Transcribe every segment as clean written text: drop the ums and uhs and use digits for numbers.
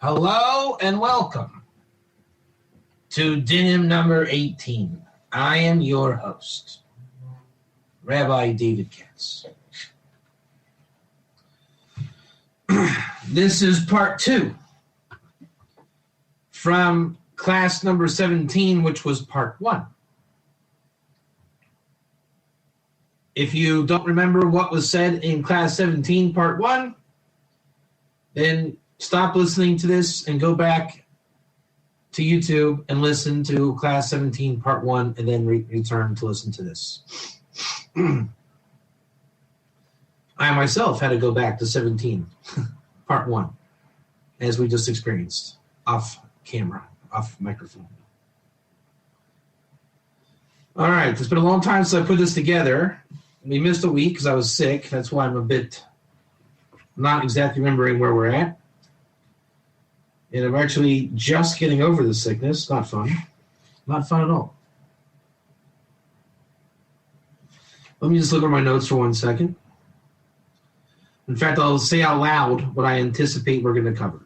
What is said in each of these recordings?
Hello and welcome to Dinim number 18. I am your host, Rabbi David Katz. This is part 2 from class number 17, which was part 1. If you don't remember what was said in class 17, part 1, then stop listening to this and go back to YouTube and listen to class 17, part 1, and then return to listen to this. I myself had to go back to 17, part 1, as we just experienced, off camera, off microphone. All right, it's been a long time since I put this together. We missed a week because I was sick. That's why I'm a bit not exactly remembering where we're at. And I'm actually just getting over the sickness. Not fun. Not fun at all. Let me just look at my notes for 1 second. In fact, I'll say out loud what I anticipate we're going to cover.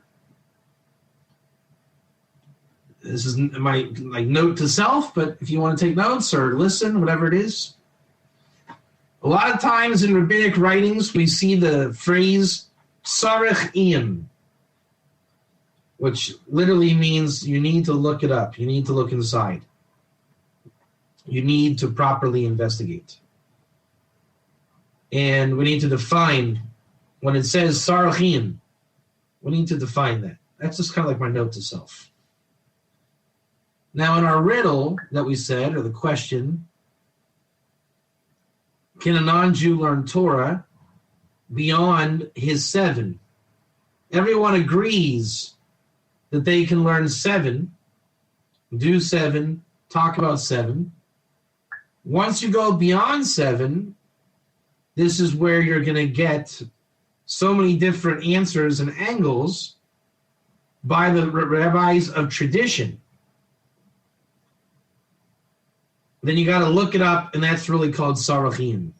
This is my note to self, but if you want to take notes or listen, whatever it is. A lot of times in rabbinic writings, we see the phrase "sarich iyam," which literally means you need to look it up. You need to look inside. You need to properly investigate. And we need to define, when it says sarachim, we need to define that. That's just kind of like my note to self. Now in our riddle that we said, or the question, can a non-Jew learn Torah beyond his 7? Everyone agrees that they can learn 7, do 7, talk about 7. Once you go beyond 7, this is where you're going to get so many different answers and angles by the rabbis of tradition. Then you got to look it up, and that's really called sarachim.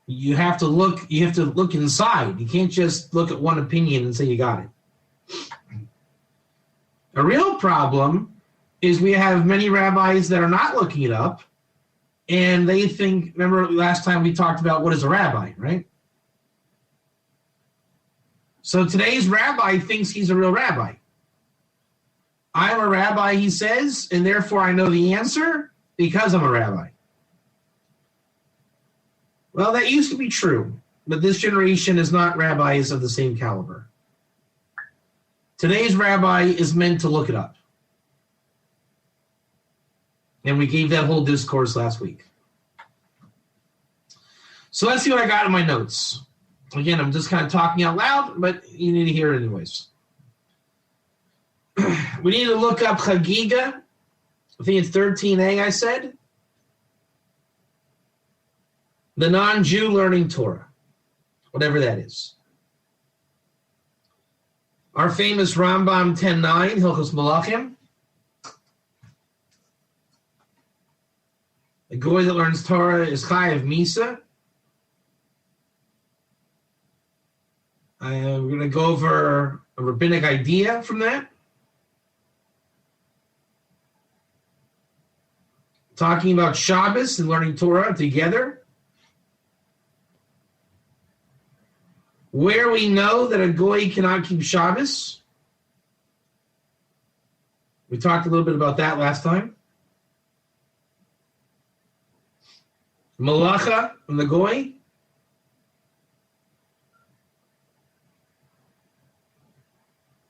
You have to look inside. You can't just look at one opinion and say you got it. A real problem is we have many rabbis that are not looking it up, and they think, remember last time we talked about what is a rabbi, right? So today's rabbi thinks he's a real rabbi. I'm a rabbi, he says, and therefore I know the answer because I'm a rabbi. Well, that used to be true, but this generation is not rabbis of the same caliber. Today's rabbi is meant to look it up. And we gave that whole discourse last week. So let's see what I got in my notes. Again, I'm just kind of talking out loud, but you need to hear it anyways. We need to look up Chagiga. I think it's 13a, I said. The non-Jew learning Torah, whatever that is. Our famous Rambam 10.9, Hilchos Malachim. The goy that learns Torah is Chayav Misa. We're going to go over a rabbinic idea from that. Talking about Shabbos and learning Torah together. Where we know that a goy cannot keep Shabbos. We talked a little bit about that last time. Malacha from the goy.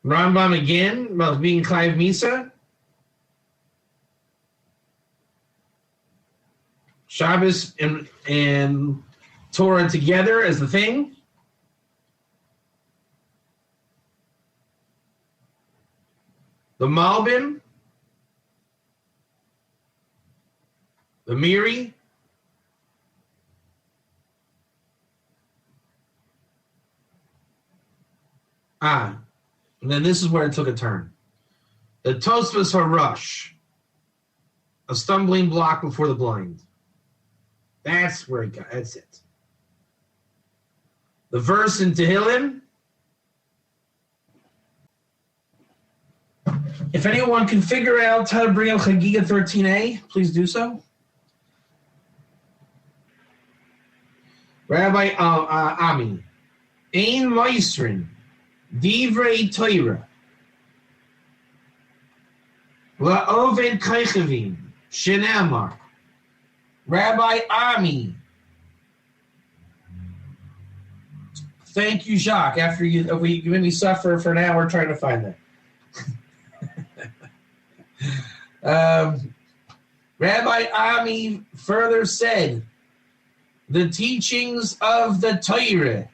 Rambam again about being Chayav Misa. Shabbos and Torah together as the thing. The Malbim, the Miri, and then this is where it took a turn. The Tosfos HaRush, a stumbling block before the blind. That's where it got. That's it. The the verse in Tehillim. If anyone can figure out how to bring up Chagiga 13a, please do so. Rabbi Ami, Ein Meisrin, Divrei Torah, La'oved Kaychavim, Shenamar. Rabbi Ami. Thank you, Jacques. After you made me suffer for an hour trying to find that. Rabbi Ami further said, the teachings of the Torah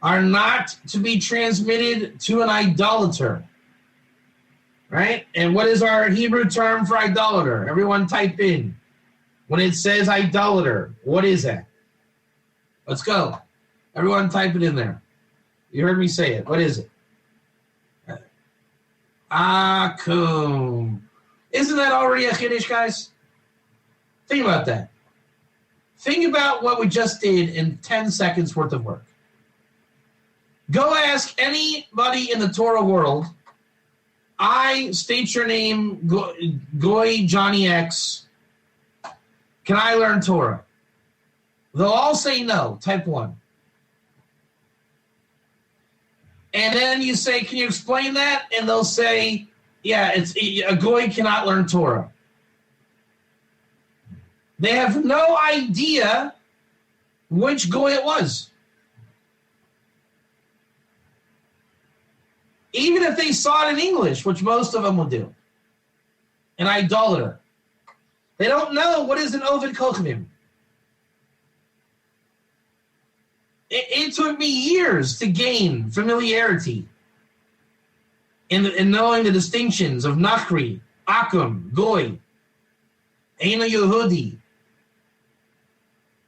are not to be transmitted to an idolater. Right? And what is our Hebrew term for idolater? Everyone type in. When it says idolater, what is that? Let's go. Everyone type it in there. You heard me say it. What is it? Akum. Isn't that already a Kiddush, guys? Think about that. Think about what we just did in 10 seconds worth of work. Go ask anybody in the Torah world, I state your name, Goy Johnny X. Can I learn Torah? They'll all say no, type 1. And then you say, can you explain that? And they'll say, yeah, a Goy cannot learn Torah. They have no idea which Goy it was. Even if they saw it in English, which most of them will do. An idolater. They don't know what is an Ovid Kochvim. It took me years to gain familiarity in knowing the distinctions of Nachri, Akum, Goy, Eino Yehudi.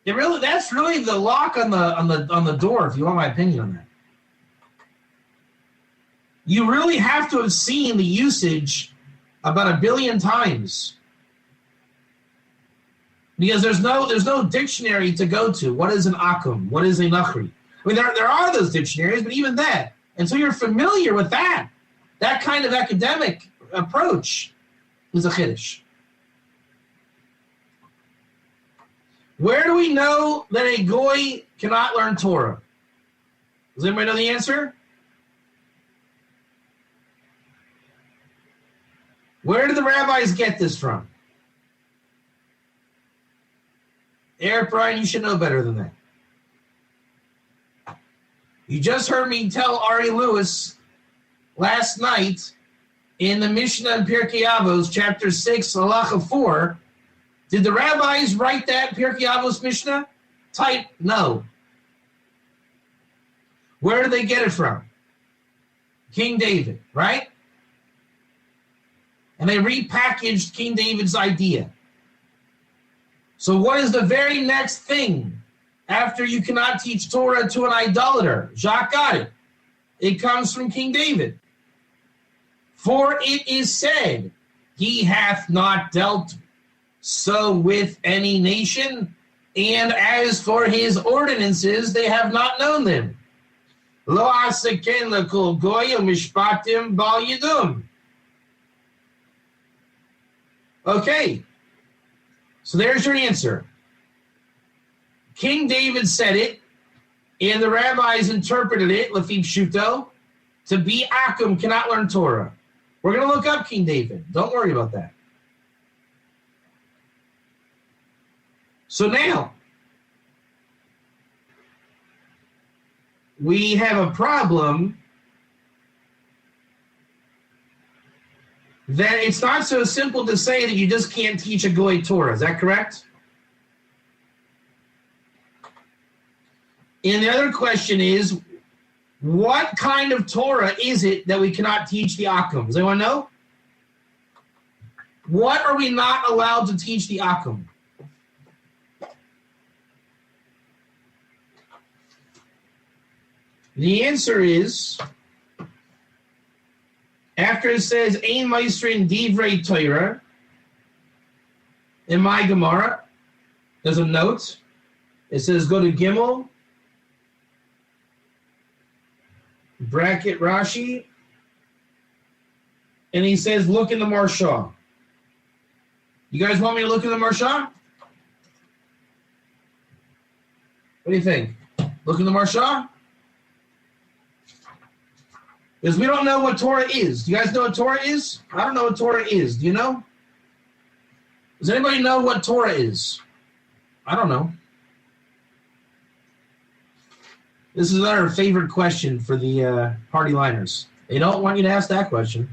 That's really the lock on the door, if you want my opinion on that. You really have to have seen the usage about 1 billion times. Because there's no dictionary to go to. What is an akum? What is a nachri? I mean, there are those dictionaries, but even that, until you're familiar with that kind of academic approach is a chiddush. Where do we know that a goy cannot learn Torah? Does anybody know the answer? Where did the rabbis get this from? Eric Bryan, you should know better than that. You just heard me tell Ari Lewis last night in the Mishnah in Pirkei Avos, chapter 6, halacha 4. Did the rabbis write that Pirkei Avos Mishnah? Type no. Where did they get it from? King David, right? And they repackaged King David's idea. So what is the very next thing after you cannot teach Torah to an idolater? Jacques got it. It comes from King David. For it is said, he hath not dealt so with any nation, and as for his ordinances, they have not known them. Lo aseken lekol goy mishpatim bal yidum. Okay, so there's your answer. King David said it, and the rabbis interpreted it, Lefim Shuto, to be Akum cannot learn Torah. We're going to look up King David. Don't worry about that. So now, we have a problem that it's not so simple to say that you just can't teach a Goy Torah. Is that correct? And the other question is, what kind of Torah is it that we cannot teach the Akum? Does anyone know? What are we not allowed to teach the Akum? The answer is, after it says, Ein Meisrin Divrei Torah, in my Gemara, there's a note. It says, go to Gimel, bracket Rashi, and he says, look in the Marsha. You guys want me to look in the Marsha? What do you think? Look in the Marsha? Because we don't know what Torah is. Do you guys know what Torah is? I don't know what Torah is. Do you know? Does anybody know what Torah is? I don't know. This is our favorite question for the party liners. They don't want you to ask that question.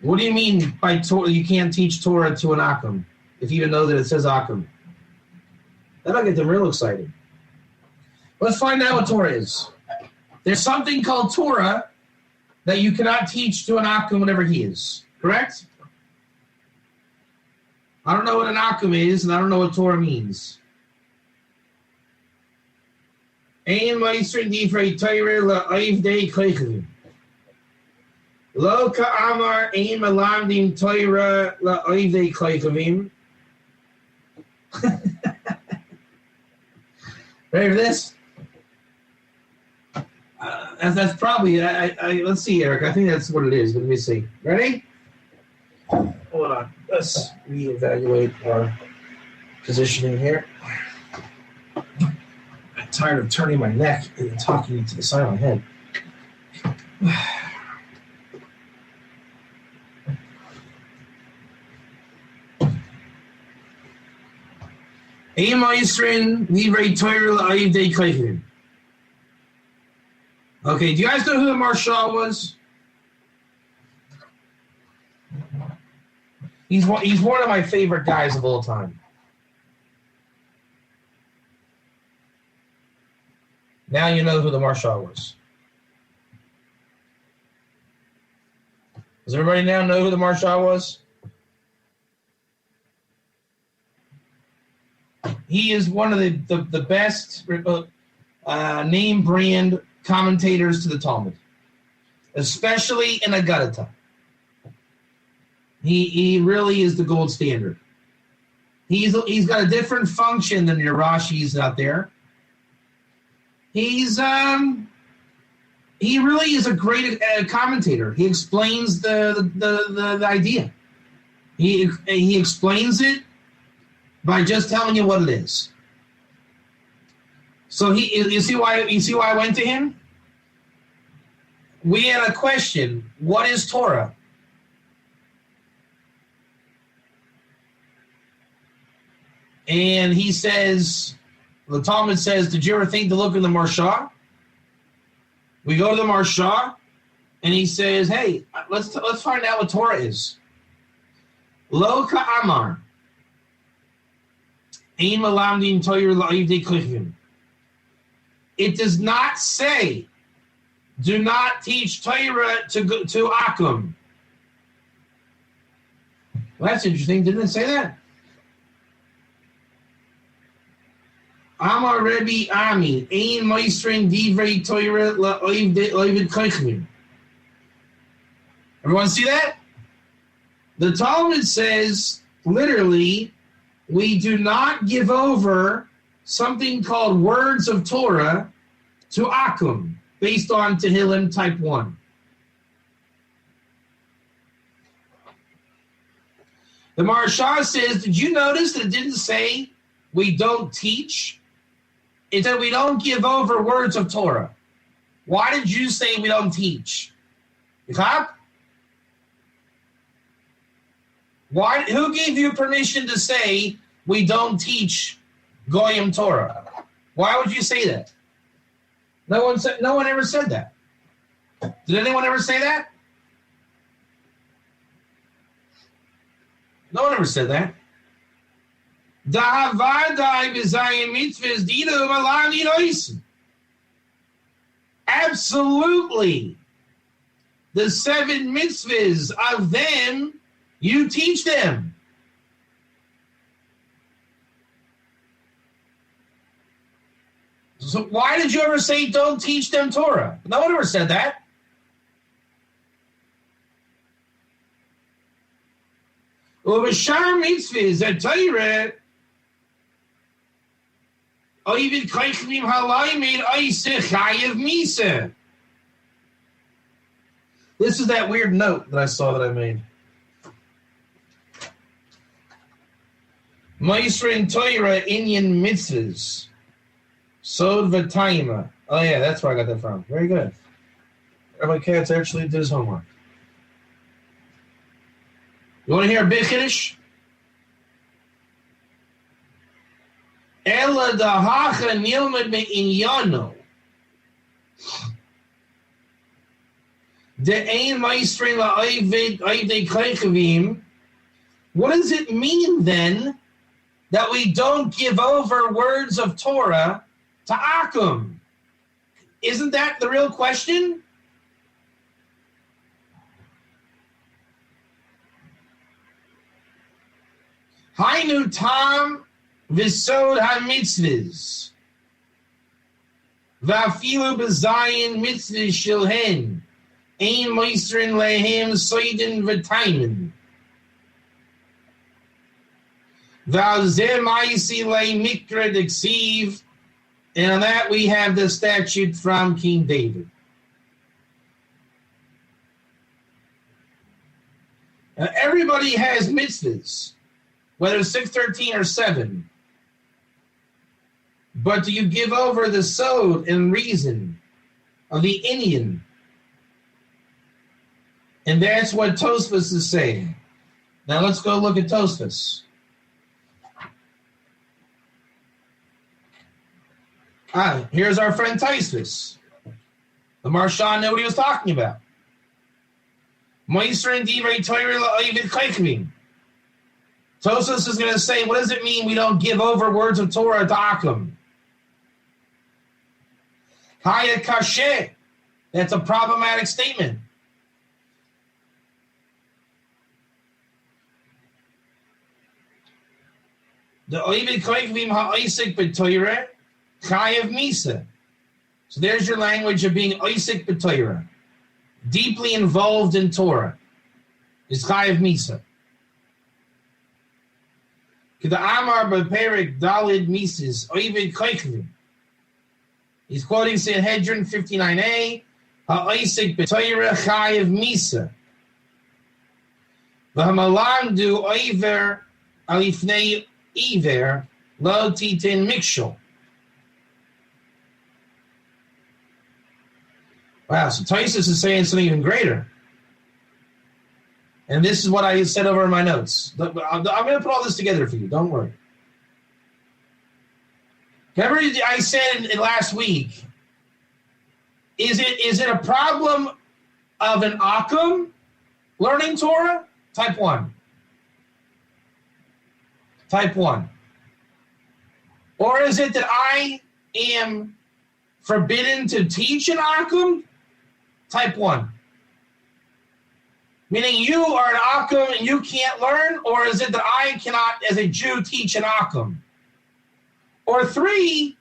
What do you mean by Torah? You can't teach Torah to an Akum, if you even know that it says Akum. That'll get them real excited. Let's find out what Torah is. There's something called Torah that you cannot teach to an Akum whatever he is. Correct? I don't know what an Akum is, and I don't know what Torah means. Ein meister divrei Torah la'avdei kochevim. Lo ka'amar ein melamdim Torah la'avdei kochevim. Ready for this? That's probably, let's see, Eric. I think that's what it is. Let me see. Ready? Hold on. Let's reevaluate our positioning here. I'm tired of turning my neck and talking to the side of my head. Okay, do you guys know who the Marshal was? He's one of my favorite guys of all time. Now you know who the Marshal was. Does everybody now know who the Marshal was? He is one of the best name brand commentators to the Talmud, especially in Agadata. He really is the gold standard. He's got a different function than your Rashis out there. He really is a great commentator. He explains the idea. He explains it by just telling you what it is. So you see why I went to him? We had a question. What is Torah? And he says, the Talmud says, did you ever think to look in the Marsha? We go to the Marsha, and he says, hey, let's find out what Torah is. Lo ka'amar. Ein melamdim Torah la'avdei kochevim. It does not say, do not teach Torah to Akum. Well, that's interesting. Didn't it say that? Amar Rebbe Ami, Ein Meistrin Divrei Torah la'avdei kochevim. Everyone see that? The Talmud says, literally, we do not give over something called words of Torah to Akum, based on Tehillim type 1. The Maharsha says, did you notice that it didn't say we don't teach? It said we don't give over words of Torah. Why did you say we don't teach? You cop? Who gave you permission to say we don't teach Goyim Torah? Why would you say that? No one ever said that. Did anyone ever say that? No one ever said that. Absolutely. The 7 mitzvahs of them, you teach them. So why did you ever say don't teach them Torah? No one ever said that. Ubashar mitzvahs at Torah, Oivid Kaichlim Halai made Aiseh Chayev Misa. This is that weird note that I saw that I made. Meisrin Torah Inyan Mitzvahs. Sod V'Taima. Oh yeah, that's where I got that from. Very good. Rabbi Katz actually did his homework. You want to hear a big Kiddush? Ela dahacha nilmad me'inyano. De'ein maestrin la'ayvei klechavim. What does it mean then that we don't give over words of Torah to Akum? Isn't that the real question? Hainu tam v'sod ha-mitzvahs v'afilu b'zayin mitzvahs shilhen ein moistrin lehem soidin v'taimin v'alzeh ma'isi le mikra d'ksiv. And on that we have the statute from King David. Now, everybody has mitzvahs, whether it's 613 or 7. But do you give over the sod and reason of the Indian? And that's what Tosfos is saying. Now let's go look at Tosfos. Here's our friend Tosfos. The Marshan knew what he was talking about. Tosfos is going to say, what does it mean we don't give over words of Torah to Akum? Haya kashe. That's a problematic statement. The oivid koikvim ha'isik b'toyre chayav misa. So there's your language of being oisik b'toyre, deeply involved in Torah, is chayav misa. K'da amar b'perik dalid mises oivid koikvim. He's quoting Sanhedrin 59a, ha'isik b'toyre chayav misa. V'hamalam du oiver alifnei Iver lo titin mikshol. Wow, so Tosfos is saying something even greater. And this is what I said over in my notes. I'm going to put all this together for you. Don't worry. Remember I said last week, is it a problem of an Akum learning Torah? Type 1. Type 1. Or is it that I am forbidden to teach an Akum? Type 1. Meaning you are an Akum and you can't learn? Or is it that I cannot, as a Jew, teach an Akum? Or 3,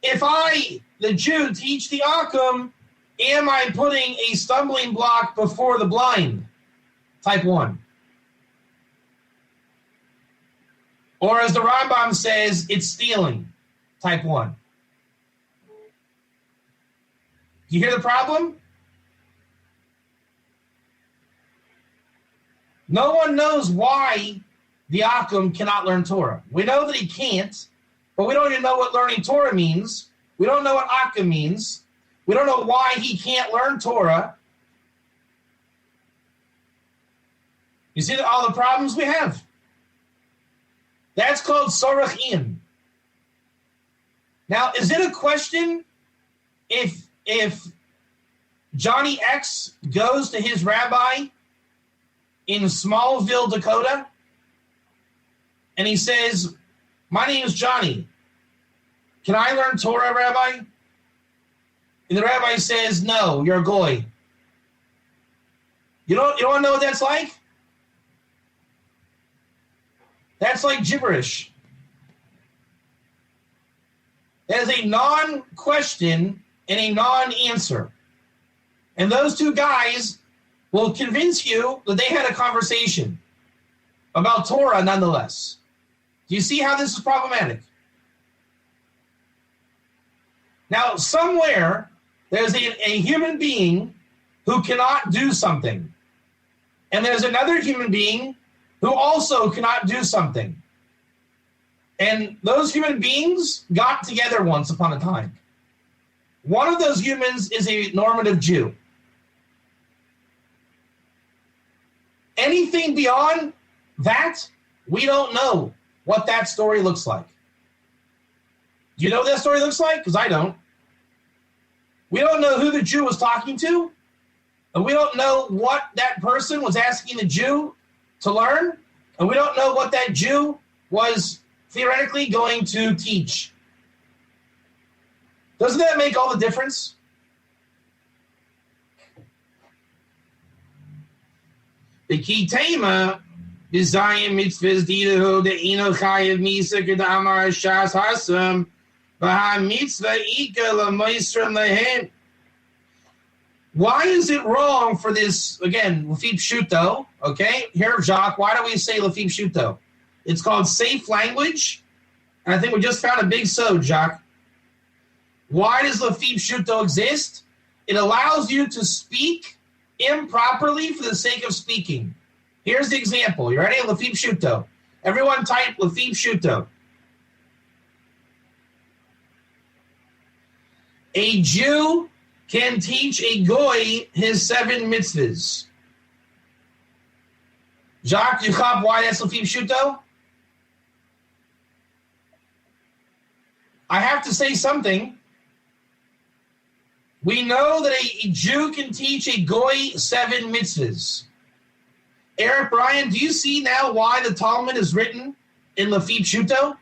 if I, the Jew, teach the Akum, am I putting a stumbling block before the blind? Type 1. Or as the Rambam says, it's stealing. Type 1. Do you hear the problem? No one knows why the Akum cannot learn Torah. We know that he can't, but we don't even know what learning Torah means. We don't know what Akum means. We don't know why he can't learn Torah. You see all the problems we have? That's called Sorach In. Now, is it a question if Johnny X goes to his rabbi in Smallville, Dakota, and he says, my name is Johnny. Can I learn Torah, Rabbi? And the rabbi says, no, you're a goy. You don't know what that's like? That's like gibberish. That is a non-question and a non-answer. And those two guys will convince you that they had a conversation about Torah nonetheless. Do you see how this is problematic? Now, somewhere, there's a human being who cannot do something. And there's another human being who also cannot do something. And those human beings got together once upon a time. One of those humans is a normative Jew. Anything beyond that, we don't know what that story looks like. Do you know what that story looks like? Because I don't. We don't know who the Jew was talking to. And we don't know what that person was asking the Jew to learn. And we don't know what that Jew was theoretically going to teach. Doesn't that make all the difference? The key tema is Zion mitzvahs didahu the eno chayev misa kedamar shas hasam v'ha mitzvah ika l'moisram lehem. Why is it wrong for this, again, Lafib Shuto, okay? Here, Jacques, why do we say Lafib Shuto? It's called safe language. And I think we just found a big sod, Jacques. Why does Lafib Shuto exist? It allows you to speak improperly for the sake of speaking. Here's the example. You ready? Lafib Shuto. Everyone type Lafib Shuto. A Jew can teach a goy his 7 mitzvahs. Jacques, you cop why that's Lafib Shuto? I have to say something. We know that a Jew can teach a goy 7 mitzvahs. Eric, Brian, do you see now why the Talmud is written in Lafib Shuto?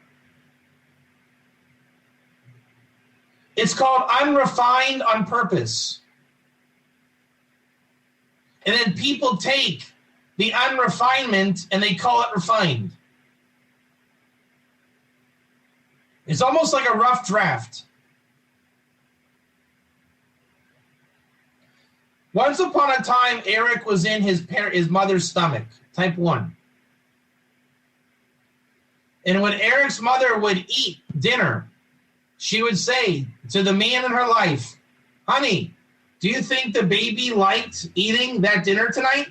It's called unrefined on purpose. And then people take the unrefinement and they call it refined. It's almost like a rough draft. Once upon a time, Eric was in his mother's stomach, type 1. And when Eric's mother would eat dinner, she would say to the man in her life, honey, do you think the baby liked eating that dinner tonight?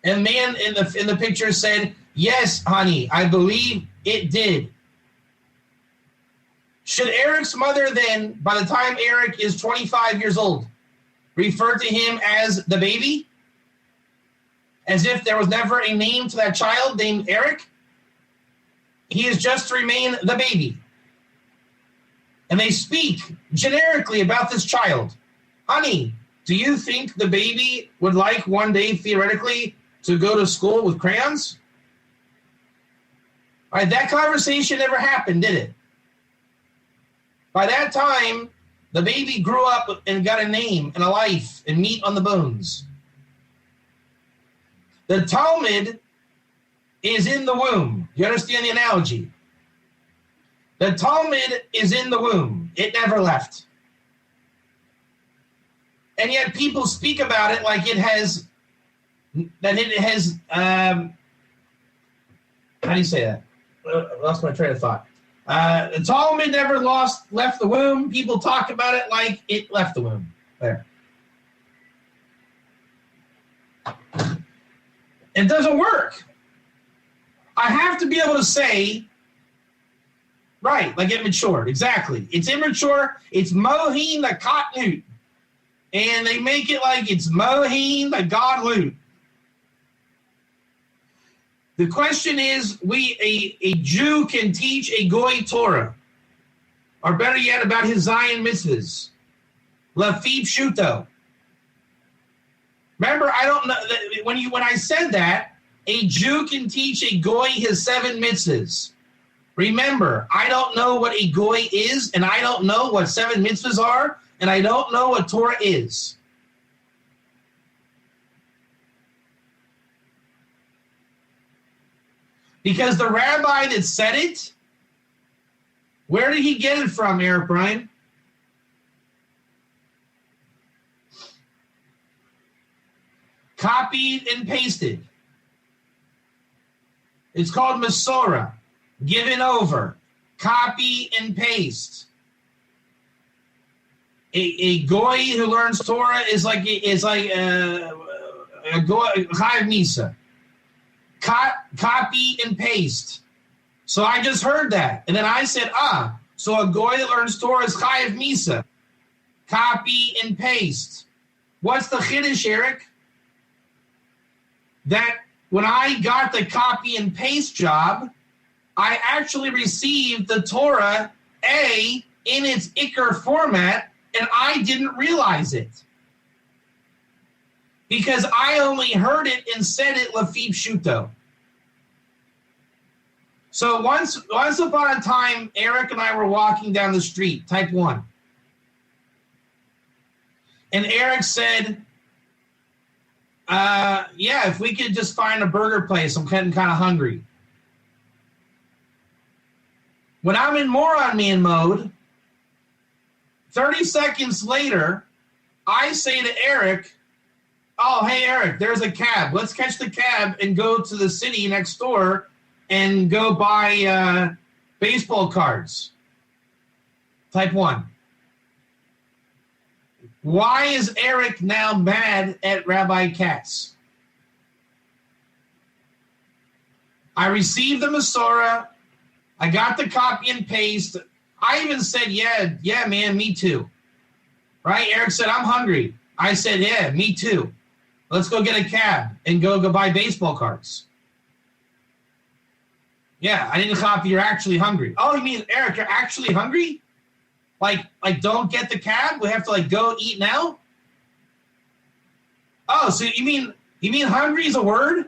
And the man in the picture said, yes, honey, I believe it did. Should Eric's mother then, by the time Eric is 25 years old, refer to him as the baby? As if there was never a name to that child named Eric? He is just to remain the baby. And they speak generically about this child. Honey, do you think the baby would like one day, theoretically, to go to school with crayons? All right, that conversation never happened, did it? By that time, the baby grew up and got a name and a life and meat on the bones. The Talmud is in the womb. You understand the analogy? The Talmud is in the womb. It never left. And yet people speak about it like it has, how do you say that? I lost my train of thought. The Talmud never left the womb. People talk about it like it left the womb. There. It doesn't work. I have to be able to say, right, like immature. Exactly. It's immature. It's Mohin the Katnut. And they make it like it's Mohin the Godlut. The question is, a Jew can teach a Goy Torah, or better yet, about his Zion mitzvahs. Lafib Shuto. Remember, I don't know when I said that, a Jew can teach a Goy his 7 mitzvahs. Remember, I don't know what a Goy is, and I don't know what 7 mitzvahs are, and I don't know what Torah is. Because the rabbi that said it, where did he get it from, Eric Bryan? Copied and pasted. It's called Masorah. Given over. Copy and paste. a goy who learns Torah is like a goy chayav misa. Copy and paste. So I just heard that, and then I said, so a goy that learns Torah is chayav misa. Copy and paste. What's the chiddush, Eric? That when I got the copy and paste job, I actually received the Torah A in its Iker format, and I didn't realize it. Because I only heard it and said it Lafi Pshuto. So once upon a time, Eric and I were walking down the street, type 1. And Eric said, if we could just find a burger place, I'm getting kind of hungry. When I'm in moron man mode, 30 seconds later, I say to Eric, oh, hey, Eric, there's a cab. Let's catch the cab and go to the city next door and go buy baseball cards. Type 1. Why is Eric now mad at Rabbi Katz? I received the Masorah. I got the copy and paste. I even said, yeah, man, me too. Right? Eric said, I'm hungry. I said, yeah, me too. Let's go get a cab and go buy baseball cards. Yeah, I didn't copy. You're actually hungry. Oh, you mean, Eric, you're actually hungry? Like don't get the cab? We have to go eat now? Oh, so you mean hungry is a word?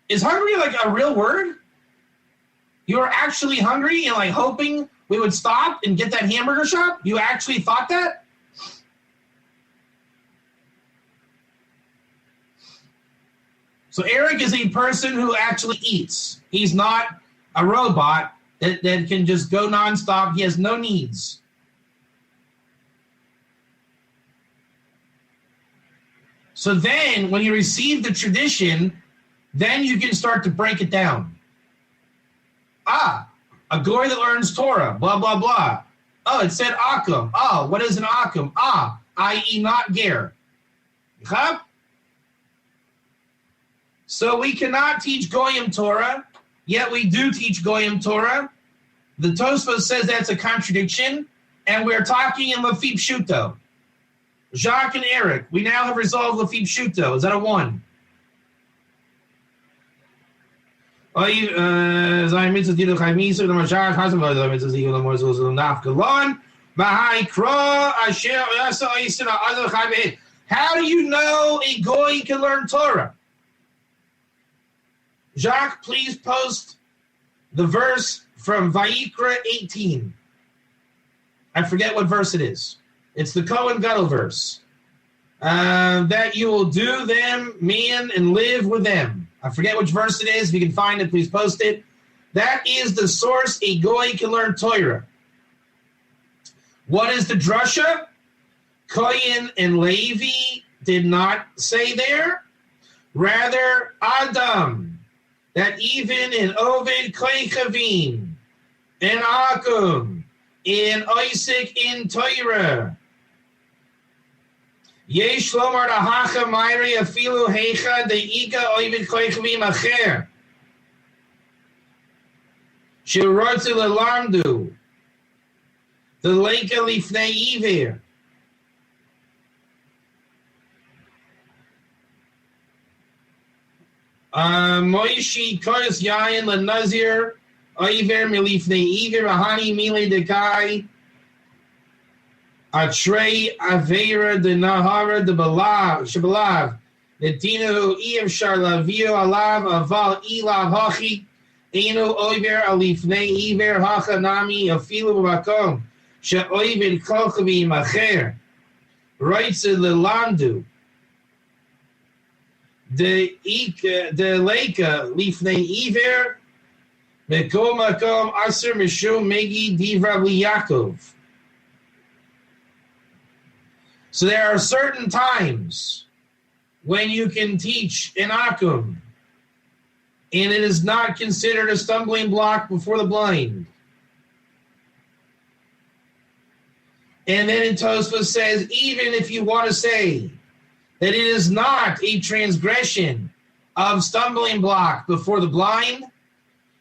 Is hungry a real word? You were actually hungry and hoping we would stop and get that hamburger shop? You actually thought that? So Eric is a person who actually eats. He's not a robot that can just go nonstop. He has no needs. So then when you receive the tradition, then you can start to break it down. A goy that learns Torah, blah, blah, blah. Oh, it said akum. Oh, what is an akum? I.e. not ger. Huh? So we cannot teach Goyim Torah, yet we do teach Goyim Torah. The Tosfos says that's a contradiction, and we're talking in Lafi Pshuto. Jacques and Eric, we now have resolved Lafi Pshuto. Is that a 1? How do you know a Goy can learn Torah? Jacques, please post the verse from Vayikra 18. I forget what verse it is. It's the Kohen Gadol verse. That you will do them, man, and live with them. I forget which verse it is. If you can find it, please post it. That is the source a Goy can learn Torah. What is the drasha? Kohen and Levi did not say there. Rather, Adam. That even in Ovid Koichavim, in Akum, in Isaac, in Torah, Yesh Lomar Dahacha Mayri Afilu Heicha Deika Ovid Koichavim Acher, Shirotzi Lelamdu, the Leika Lifnei Iver. Moishi Kos Yain La Nazir Iver Milifne Iver Ahani Mile Dekai Atrey Avera de Nahara de Balav Shabalav Netino Ev Sharlavio Alav Aval Elav Hachi Eno Iver Alifne Iver Hachanami Afilu Bakom Sha Iver Kochavi Macher Writes Lelandu the Leika Lifnei Iver Mekom Makom Aser Mishum Megi Divra Yaakov. So there are certain times when you can teach in Akum, and it is not considered a stumbling block before the blind. And then Tosfos says, even if you want to say that it is not a transgression of stumbling block before the blind,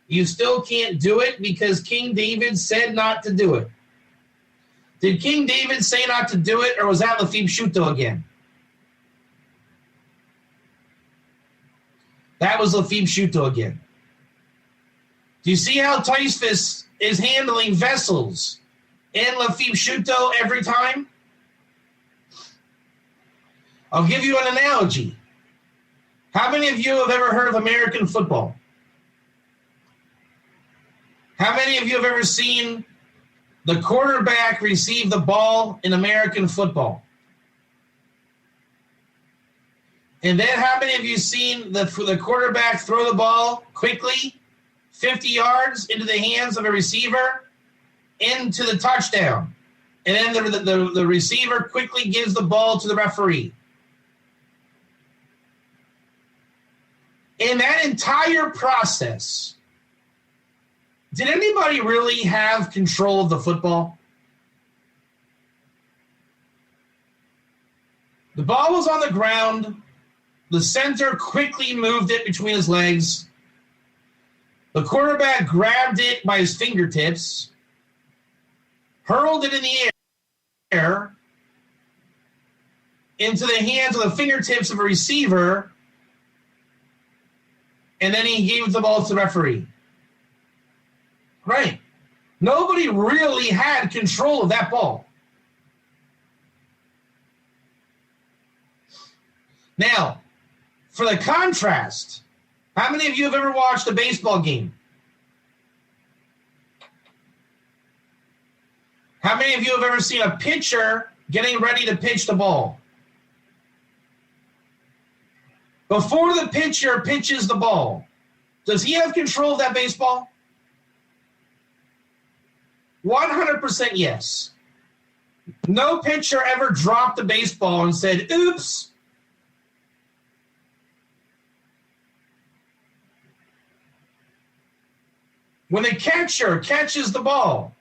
you still can't do it because King David said not to do it. Did King David say not to do it, or was that Lefim Shuto again? That was Lefim Shuto again. Do you see how Tosfos is handling vessels in Lefim Shuto every time? I'll give you an analogy. How many of you have ever heard of American football? How many of you have ever seen the quarterback receive the ball in American football? And then how many of you seen the quarterback throw the ball quickly, 50 yards into the hands of a receiver, into the touchdown? And then the receiver quickly gives the ball to the referee. In that entire process, did anybody really have control of the football? The ball was on the ground. The center quickly moved it between his legs. The quarterback grabbed it by his fingertips, hurled it in the air into the hands of the fingertips of a receiver, and then he gave the ball to the referee. Right. Nobody really had control of that ball. Now, for the contrast, how many of you have ever watched a baseball game? How many of you have ever seen a pitcher getting ready to pitch the ball? Before the pitcher pitches the ball, does he have control of that baseball? 100% yes. No pitcher ever dropped the baseball and said, oops. When the catcher catches the ball,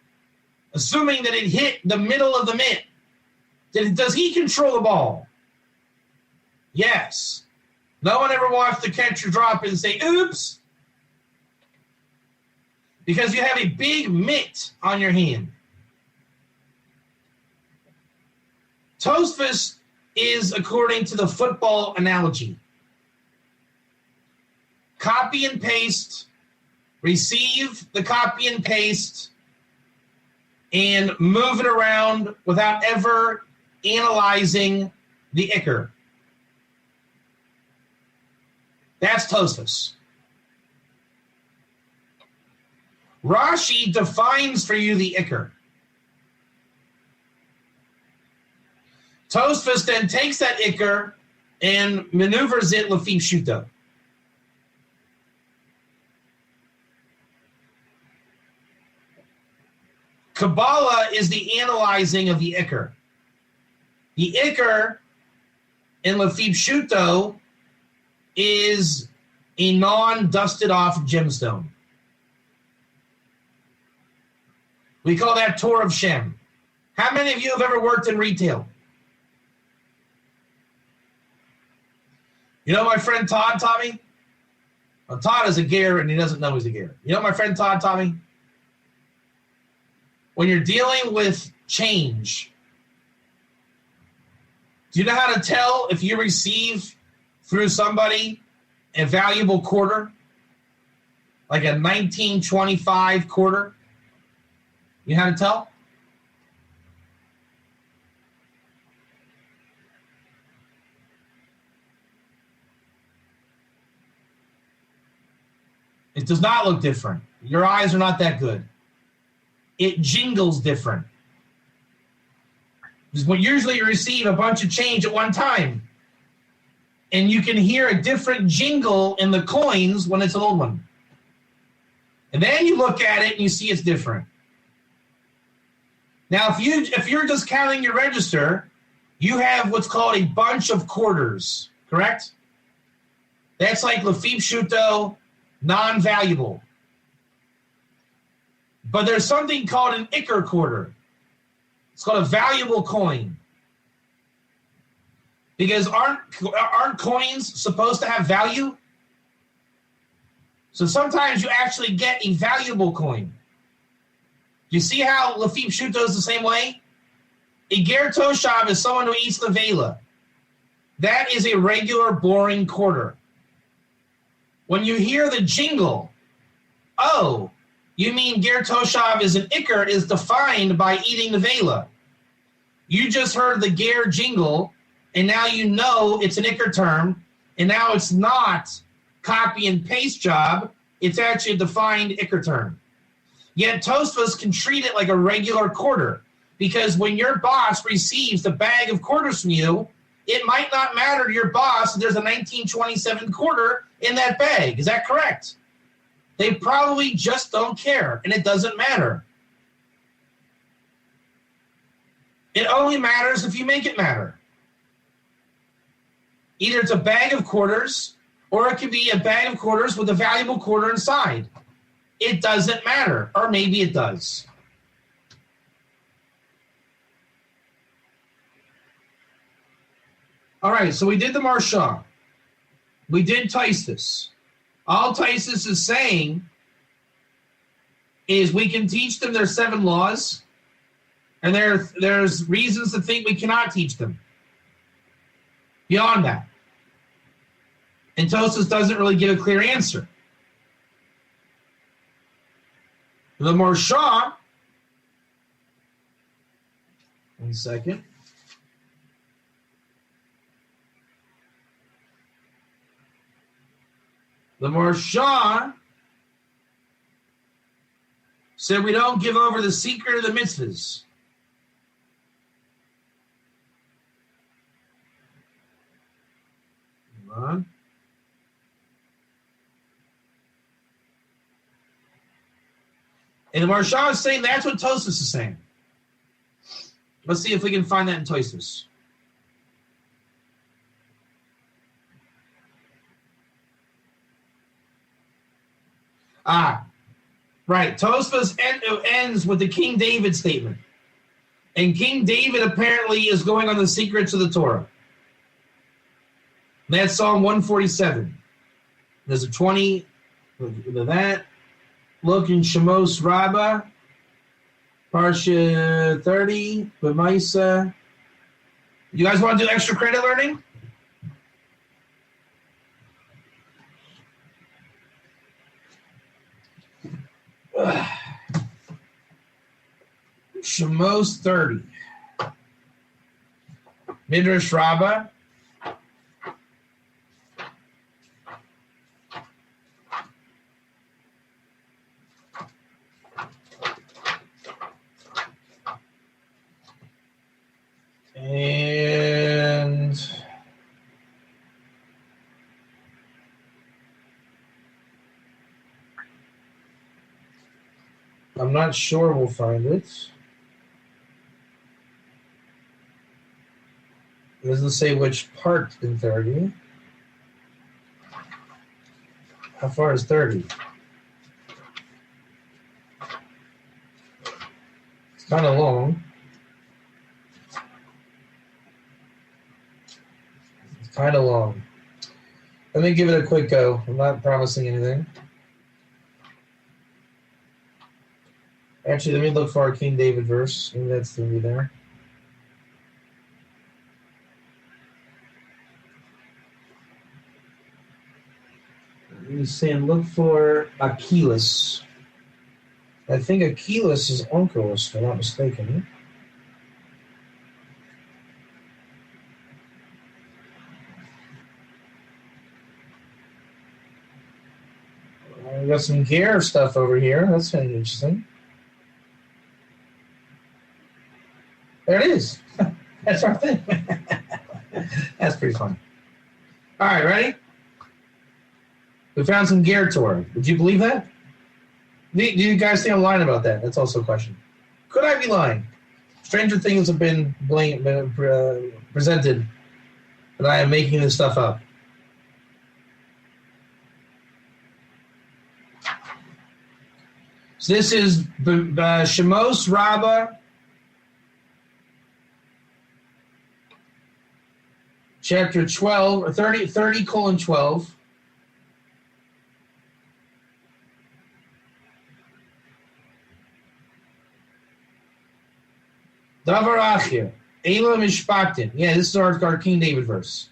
assuming that it hit the middle of the mitt, does he control the ball? Yes. No one ever watched the catcher drop it and say, oops. Because you have a big mitt on your hand. Tosfos is according to the football analogy. Copy and paste, receive the copy and paste, and move it around without ever analyzing the Iker. That's Tosfos. Rashi defines for you the Iker. Tosfos then takes that Iker and maneuvers it Lefim Shuto. Kabbalah is the analyzing of the Iker. The Iker in Lefim Shuto is a non-dusted off gemstone. We call that Torah of Shem. How many of you have ever worked in retail? You know my friend Todd taught me? Well, Todd is a ger and he doesn't know he's a ger. You know my friend Todd taught me? When you're dealing with change, do you know how to tell if you receive through somebody a valuable quarter? Like a 1925 quarter? You know how to tell? It does not look different. Your eyes are not that good. It jingles different. Because when usually you receive a bunch of change at one time, and you can hear a different jingle in the coins when it's an old one. And then you look at it and you see it's different. Now, if you're just counting your register, you have what's called a bunch of quarters, correct? That's like Lefim Shuto, non-valuable. But there's something called an Iker quarter. It's called a valuable coin. Because aren't coins supposed to have value? So sometimes you actually get a valuable coin. You see how Lafim Shuto is the same way? A Ger Toshav is someone who eats levela. That is a regular, boring quarter. When you hear the jingle, oh, you mean Ger Toshav is an Iker is defined by eating levela. You just heard the Ger jingle, and now you know it's an Iker term, and now it's not copy and paste job, it's actually a defined Iker term. Yet Tosfos can treat it like a regular quarter, because when your boss receives the bag of quarters from you, it might not matter to your boss if there's a 1927 quarter in that bag. Is that correct? They probably just don't care, and it doesn't matter. It only matters if you make it matter. Either it's a bag of quarters, or it could be a bag of quarters with a valuable quarter inside. It doesn't matter, or maybe it does. All right, so we did the Marsha. We did Taisus. All Taisus is saying is we can teach them their 7 laws, and there's reasons to think we cannot teach them. Beyond that. And Tosfos doesn't really give a clear answer. The Marsha, one second. The Marsha said we don't give over the secret of the mitzvahs. Hold on. And the Marsha is saying that's what Tosfos is saying. Let's see if we can find that in Tosfos. Right. Tosfos ends with the King David statement. And King David apparently is going on the secrets of the Torah. That's Psalm 147. There's a 20, look at that. Look in Shemos Rabbah, Parsha 30, B'maisa. You guys want to do extra credit learning? Shemos 30. Midrash Rabbah. And I'm not sure we'll find it. It doesn't say which part in 30. How far is 30? It's kind of long. Kind of long. Let me give it a quick go. I'm not promising anything. Actually, let me look for our King David verse. Maybe that's going to be there. He's saying look for Achilles. I think Achilles is Onkelos, if I'm not mistaken. We got some gear stuff over here. That's kind of interesting. There it is. That's our thing. That's pretty fun. All right, ready? We found some gear Torah. Would you believe that? Do you guys think I'm lying about that? That's also a question. Could I be lying? Stranger things have been presented that I am making this stuff up. So this is Shemos Rabbah, chapter 12, or 30:12. Davar Achir, Ela Mishpatin. Yeah, this is our King David verse.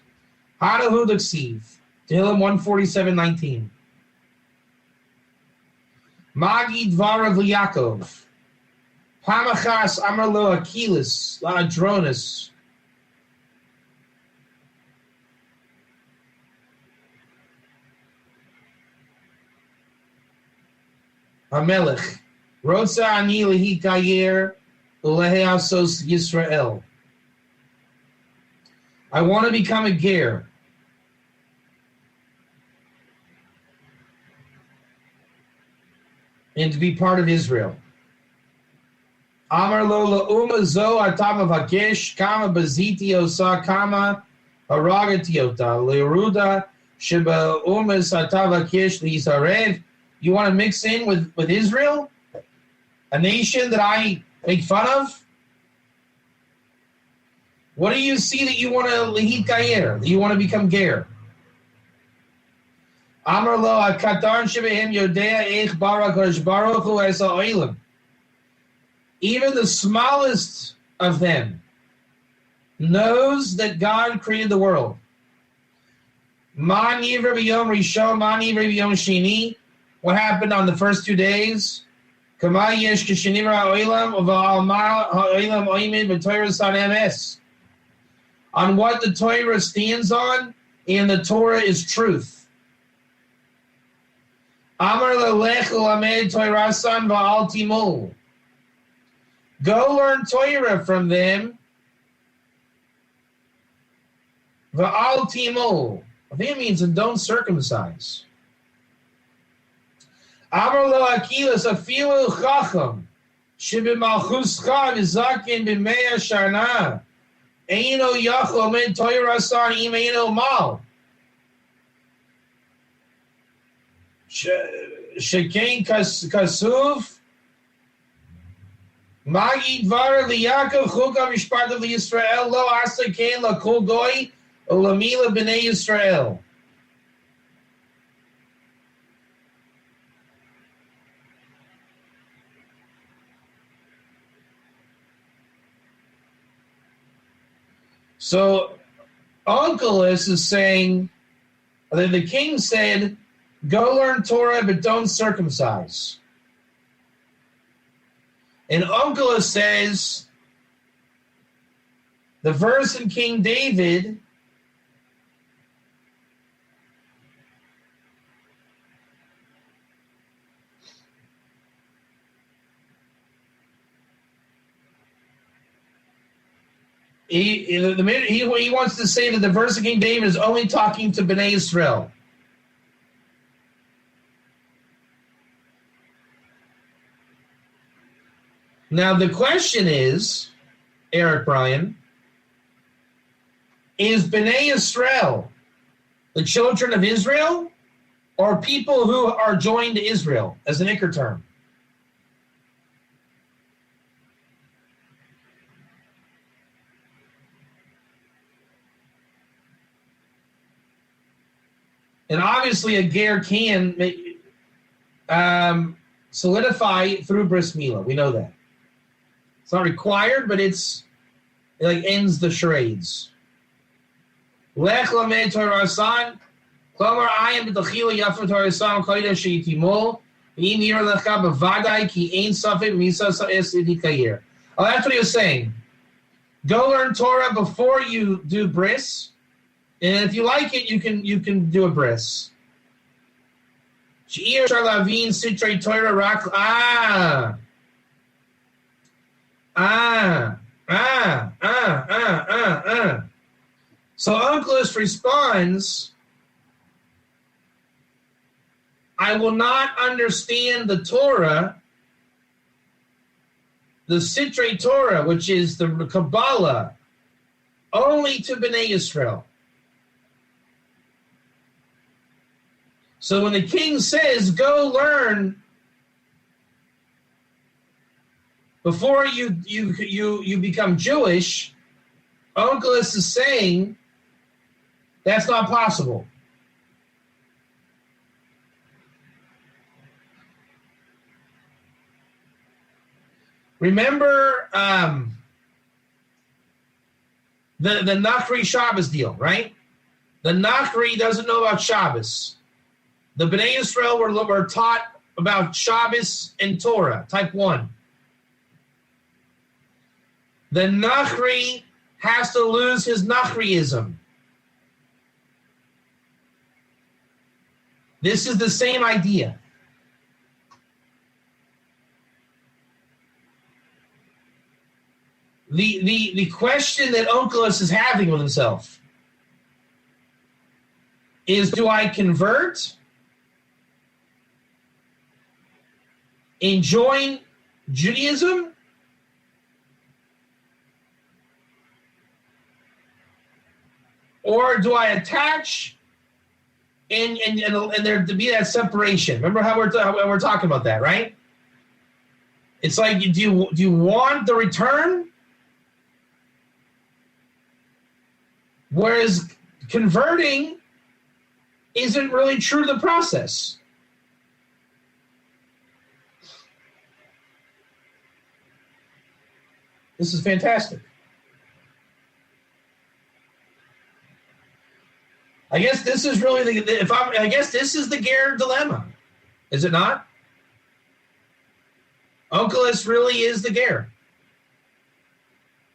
Hanahu Daksiv, Tehillim 147:19. Magi Dvarav Yaakov, Pamachas Amarlo Achilas, La Adronis. Hamelech, Rotza Ani Lehi Kayer, Uleheasos Yisrael. I want to become a ger. And to be part of Israel. Amar lo la'uma zo atama vakesh kama baziti osa kama haragati ota leruda sheba umas atavakesh lisarev. You want to mix in with Israel? A nation that I make fun of? What do you see that you want to lehit gayer, that you want to become ger? Amar lo akatan shebehem yodea eich barak ha'sh baruch hu es ha'olam. Even the smallest of them knows that God created the world. Ma nivra b'yom rishon, ma nivra b'yom shini. What happened on the first 2 days? Kama yesh k'shenivra ha'olam v'alma ha'olam oimid b'toyra san emes. On what the Torah stands on, and the Torah is truth. Amar lelech ulamed Toirasan va'al timul. Go learn Torah from them. Va'al timul. I think it means and don't circumcise. Amar lo akilas afilu chacham shebimalchuscha v'zakin b'mea shana. Eino yachol med Toirasan imeino mal. Shekain Kasuv Magi Dvar Liyakov Chukam Mishpat of Yisrael Lo Asakain La Kol Goy Olamila B'nei Yisrael. So Onkelos is saying that the king said, go learn Torah, but don't circumcise. And Onkelos says, the verse in King David, he wants to say that the verse in King David is only talking to Bnei Israel. Now the question is, Eric Bryan, is Bnei Israel the children of Israel or people who are joined to Israel as an Iker term? And obviously a ger can solidify through bris milah. We know that. It's not required, but it ends the charades. Lech lamed Torasan, Klamar ayim b'tachila yafa Torasan kodesh sheyitimol, v'im yir lecha b'vadai ki ein safek misa sa'es idikayer. Oh, that's what he was saying. Go learn Torah before you do bris, and if you like it, you can do a bris. She'ir sharlavin sitrei Torah rak So Onkelos responds, I will not understand the Torah, the Sitrei Torah, which is the Kabbalah, only to Bnei Israel. So when the king says, go learn before you become Jewish, Onkelos is saying That's not possible. Remember the Nachri Shabbos deal, right? The Nachri doesn't know about Shabbos. The Bnei Yisrael were taught about Shabbos and Torah, type 1. The Nachri has to lose his Nachriism. This is the same idea. The question that Onkelos is having with himself is, do I convert and join Judaism, or do I attach and there to be that separation? Remember how we're talking about that, right? It's like, do you want the return? Whereas converting isn't really true to the process. This is fantastic. I guess this is really I guess this is the Ger dilemma, is it not? Onkelos really is the Ger.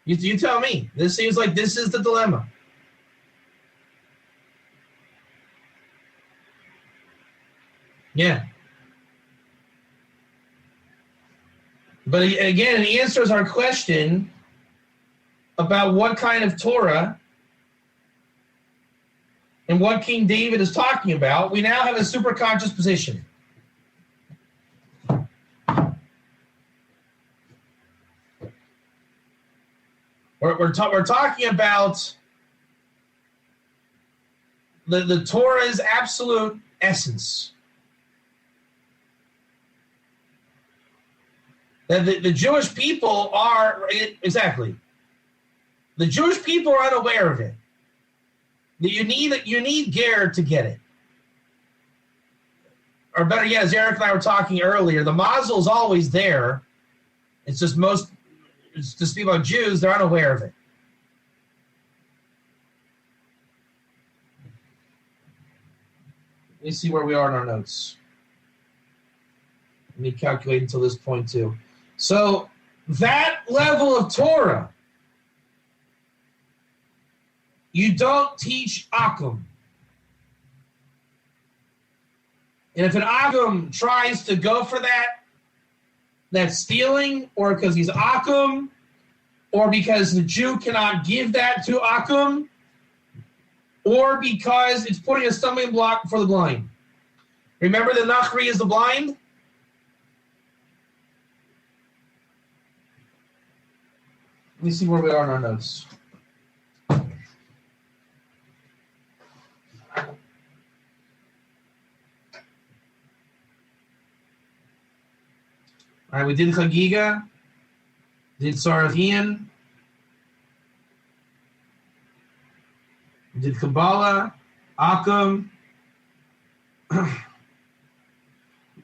You tell me. This seems like this is the dilemma. Yeah. But again, it answers our question about what kind of Torah and what King David is talking about. We now have a superconscious position. We're talking about the Torah's absolute essence. That the Jewish people are, exactly. The Jewish people are unaware of it. You need Ger to get it. Or better yet, as Eric and I were talking earlier, the mazel is always there. It's just people about Jews, they're unaware of it. Let me see where we are in our notes. Let me calculate until this point too. So that level of Torah, you don't teach Akum. And if an Akum tries to go for that, that's stealing, or because he's Akum, or because the Jew cannot give that to Akum, or because it's putting a stumbling block for the blind. Remember that Nachri is the blind? Let me see where we are in our notes. All right, we did Chagiga, did Saravian, did Kabbalah, Akum.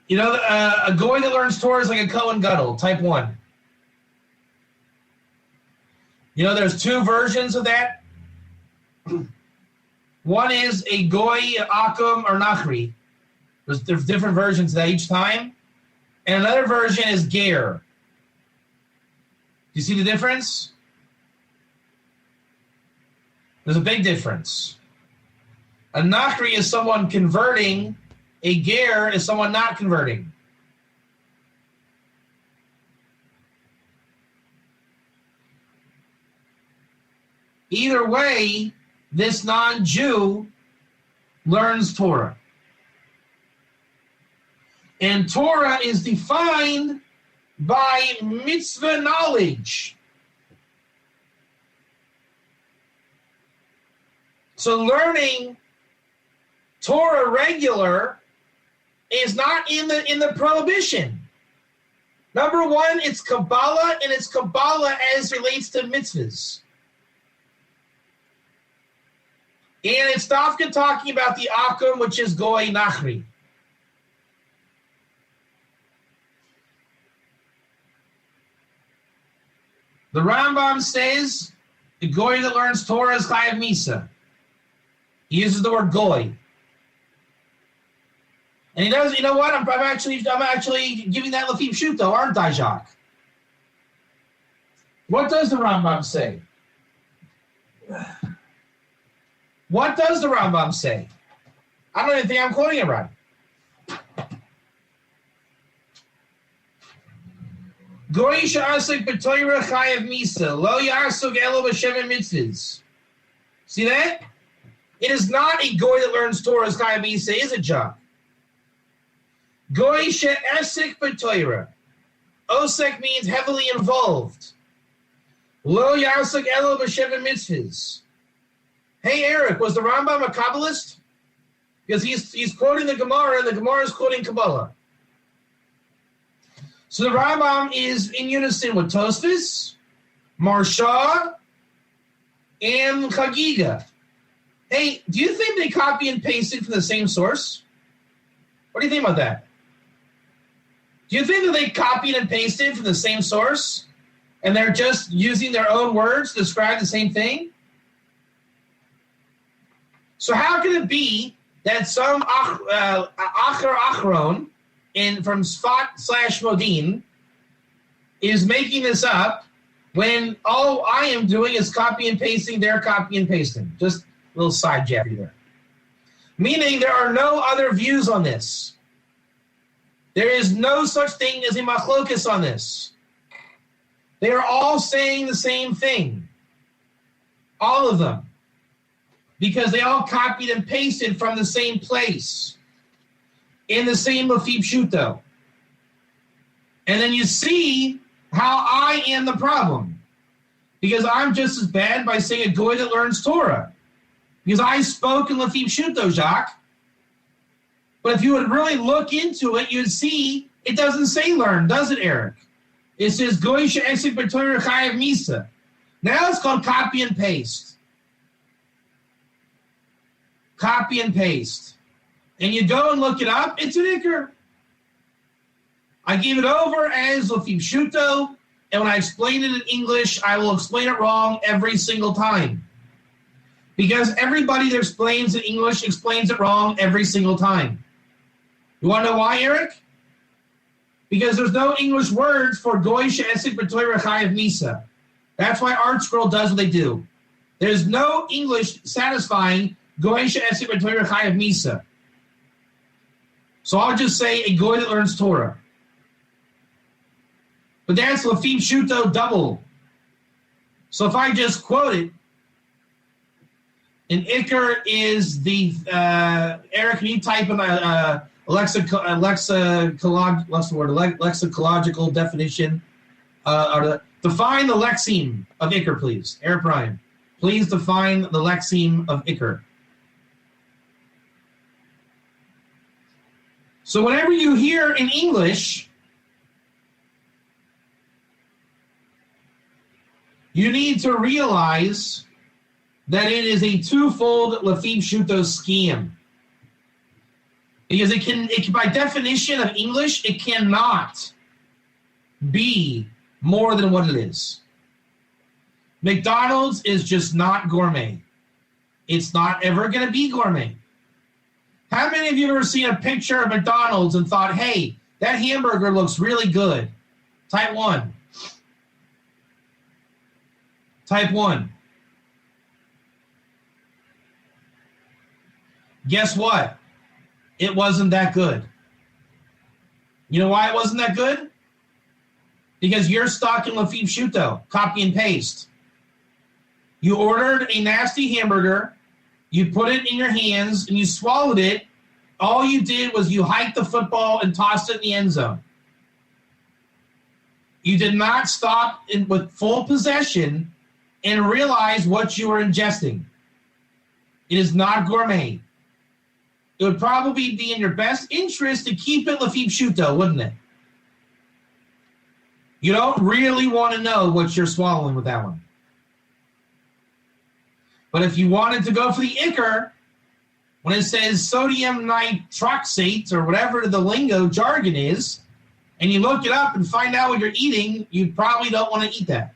You know, a goy that learns Torah is like a Kohen Gadol, type 1. You know, there's 2 versions of that. One is a goy, Akum, or Nachri. There's different versions of that each time. And another version is Ger. Do you see the difference? There's a big difference. A Nachri is someone converting. A Ger is someone not converting. Either way, this non-Jew learns Torah. And Torah is defined by mitzvah knowledge. So learning Torah regular is not in the prohibition. Number 1, it's Kabbalah, and it's Kabbalah as relates to mitzvahs. And it's Dafka talking about the Akum, which is Goy Nachri. The Rambam says the Goy that learns Torah is Chayav Misa. He uses the word Goy. And he does, you know what? I'm actually giving that Lafim Shuto, aren't I, Jacques? What does the Rambam say? What does the Rambam say? I don't even think I'm quoting it right. Goy she'asik b'toyra chayav misa, lo ya'asuk elo b'sheven mitzvahs. See that? It is not a goy that learns Torah's chayav misa, is it, John? Goy she'asik b'toyra. Osek means heavily involved. Lo ya'asuk elo b'sheven mitzvahs. Hey, Eric, was the Rambam a Kabbalist? Because he's quoting the Gemara, and the Gemara is quoting Kabbalah. So the Rambam is in unison with Tosfos, Marsha, and Chagiga. Hey, do you think they copy and pasted from the same source? What do you think about that? Do you think that they copied and pasted from the same source, and they're just using their own words to describe the same thing? So how can it be that some Acher Achron from Sfat/Modin is making this up when all I am doing is copy and pasting, they're copy and pasting? Just a little side jab there. Meaning there are no other views on this. There is no such thing as a machlokas on this. They are all saying the same thing. All of them. Because they all copied and pasted from the same place, in the same Lafib Shuto. And then you see how I am the problem. Because I'm just as bad by saying a goy that learns Torah. Because I spoke in Lafib Shuto, Jacques. But if you would really look into it, you'd see it doesn't say learn, does it, Eric? It says goy she'esik b'Torah chayav misa. Now it's called copy and paste. Copy and paste. And you go and look it up, it's an Iker. I give it over as Lafim Shuto, and when I explain it in English, I will explain it wrong every single time. Because everybody that explains in English explains it wrong every single time. You want to know why, Eric? Because there's no English words for Goy she'esik b'Torah chayav misa. That's why Art Scroll does what they do. There's no English satisfying Goy she'esik b'Torah chayav misa. So I'll just say a goy that learns Torah. But that's Lafim Shuto double. So if I just quote it, an Iker is the Eric, can you type in lexicological definition? Define the lexeme of Iker, please. Eric Bryan, please define the lexeme of Iker. So whenever you hear in English, you need to realize that it is a twofold Lafim Shuto scheme. Because it can, by definition of English, it cannot be more than what it is. McDonald's is just not gourmet. It's not ever going to be gourmet. How many of you have ever seen a picture of McDonald's and thought, hey, that hamburger looks really good? Type 1. Type 1. Guess what? It wasn't that good. You know why it wasn't that good? Because you're stuck in Lafim Shuto, copy and paste. You ordered a nasty hamburger, you put it in your hands, and you swallowed it. All you did was you hiked the football and tossed it in the end zone. You did not stop with full possession and realize what you were ingesting. It is not gourmet. It would probably be in your best interest to keep it Lafim Shuto, wouldn't it? You don't really want to know what you're swallowing with that one. But if you wanted to go for the Iker, when it says sodium nitroxate or whatever the lingo jargon is, and you look it up and find out what you're eating, you probably don't want to eat that.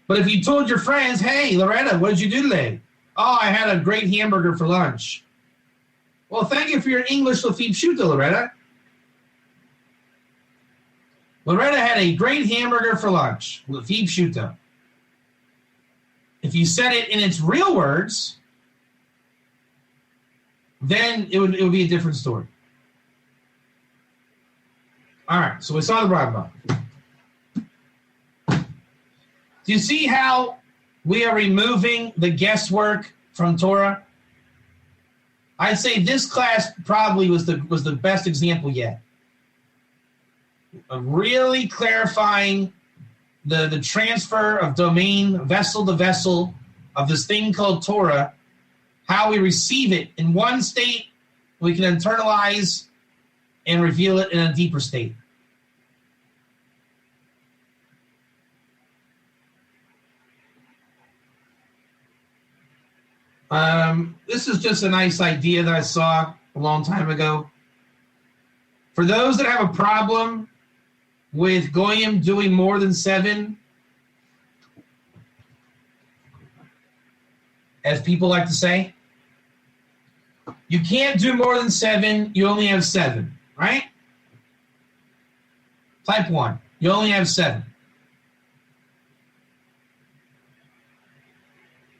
But if you told your friends, hey, Loretta, what did you do today? Oh, I had a great hamburger for lunch. Well, thank you for your English Lafib Shuta, Loretta. Loretta had a great hamburger for lunch, Lafib Shuta. If you said it in its real words, then it would be a different story. All right, so we saw the Rambam. Do you see how we are removing the guesswork from Torah? I'd say this class probably was the best example yet of really clarifying the transfer of domain, vessel to vessel, of this thing called Torah, how we receive it in one state, we can internalize and reveal it in a deeper state. This is just a nice idea that I saw a long time ago. For those that have a problem with Goyim doing more than 7, as people like to say, you can't do more than 7, you only have 7, right? Type 1, you only have 7.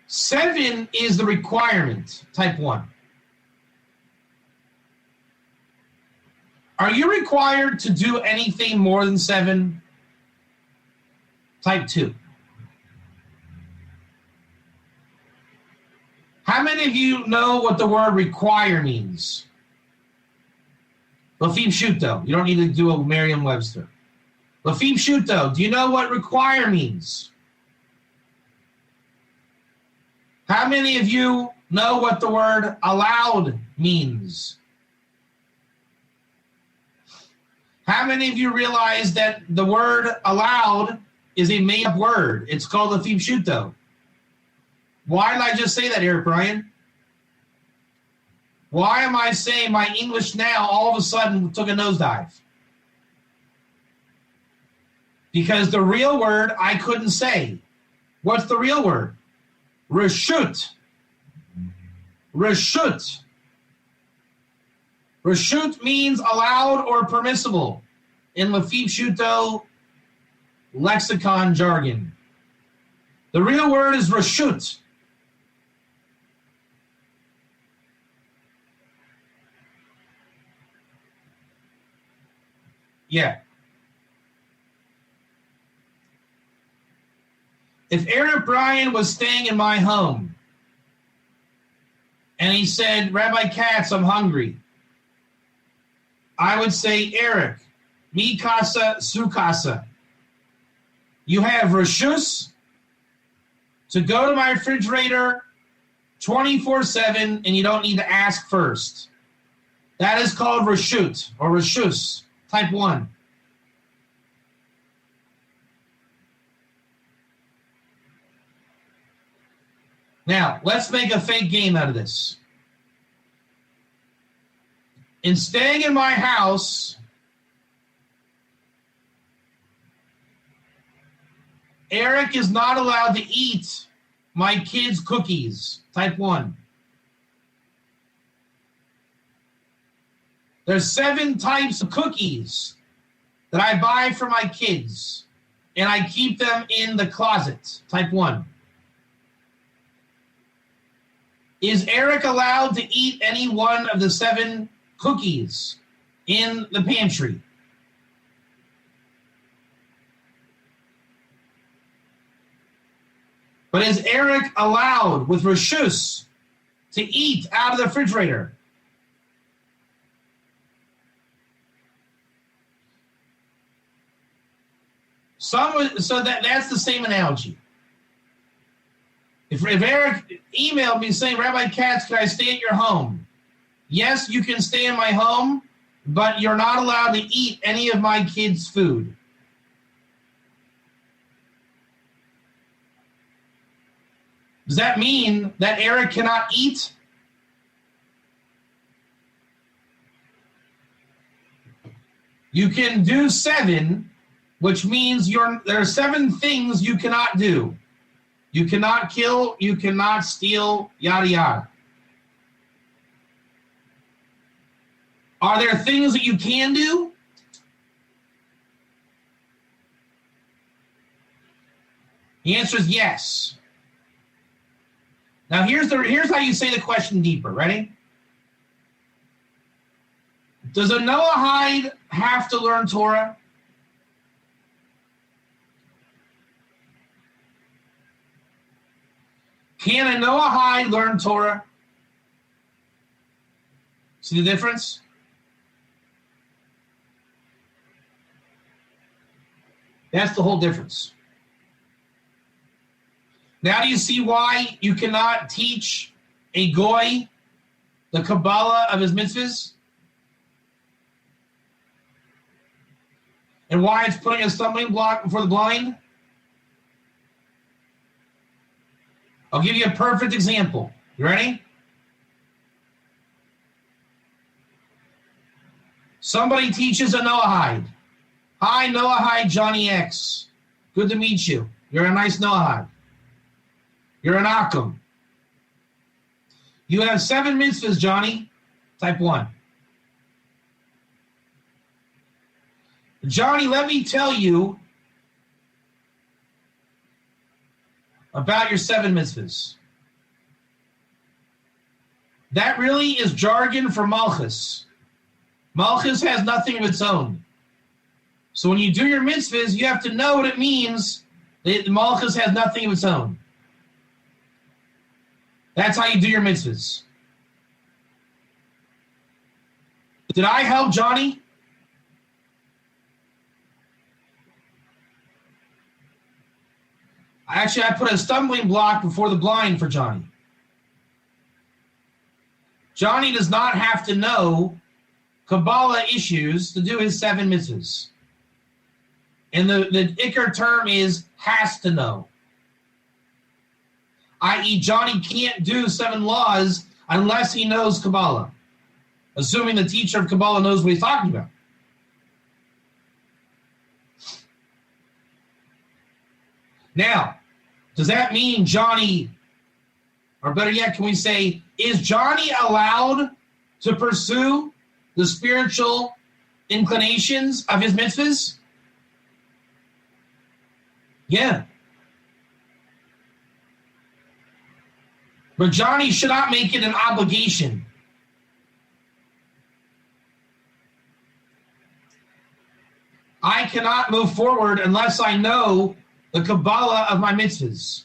7 is the requirement, type 1. Are you required to do anything more than 7? Type 2. How many of you know what the word require means? Lafim Shuto. You don't need to do a Merriam-Webster. Lafim Shuto. Do you know what require means? How many of you know what the word allowed means? How many of you realize that the word allowed is a made-up word? It's called Lafim Shuto. Why did I just say that, Eric Bryan? Why am I saying my English now all of a sudden took a nosedive? Because the real word I couldn't say. What's the real word? Reshut. Reshut. Reshut means allowed or permissible in Lafib Shuto lexicon jargon. The real word is reshut. Yeah. If Eric Bryan was staying in my home and he said, Rabbi Katz, I'm hungry, I would say, Eric, mi casa, su casa. You have reshus to go to my refrigerator 24/7 and you don't need to ask first. That is called reshut or reshus, type 1. Now, let's make a fake game out of this. In staying in my house, Eric is not allowed to eat my kids' cookies, type 1. There's 7 types of cookies that I buy for my kids, and I keep them in the closet, type 1. Is Eric allowed to eat any one of the 7 cookies in the pantry? But is Eric allowed with reshus to eat out of the refrigerator? So that's the same analogy. If Eric emailed me saying, Rabbi Katz, can I stay at your home? Yes, you can stay in my home, but you're not allowed to eat any of my kids' food. Does that mean that Eric cannot eat? You can do 7, which means there are 7 things you cannot do. You cannot kill, you cannot steal, yada yada. Are there things that you can do? The answer is yes. Now here's how you say the question deeper. Ready? Does a Noahide have to learn Torah? Can a Noahide learn Torah? See the difference? That's the whole difference. Now do you see why you cannot teach a goy the Kabbalah of his mitzvahs? And why it's putting a stumbling block before the blind? I'll give you a perfect example. You ready? Somebody teaches a Noahide. Hi, Noahide Johnny X. Good to meet you. You're a nice Noahide. You're an Akum. You have 7 mitzvahs, Johnny. Type 1. Johnny, let me tell you about your 7 mitzvahs. That really is jargon for Malchus. Malchus has nothing of its own. So when you do your mitzvahs, you have to know what it means that Malchus has nothing of its own. That's how you do your mitzvahs. Did I help Johnny? Actually, I put a stumbling block before the blind for Johnny. Johnny does not have to know Kabbalah issues to do his 7 mitzvahs. And the Iker term is has to know. I.e., Johnny can't do 7 laws unless he knows Kabbalah, assuming the teacher of Kabbalah knows what he's talking about. Now, does that mean Johnny, or better yet, can we say, is Johnny allowed to pursue the spiritual inclinations of his mitzvahs? Yeah. But Johnny should not make it an obligation. I cannot move forward unless I know the Kabbalah of my mitzvahs.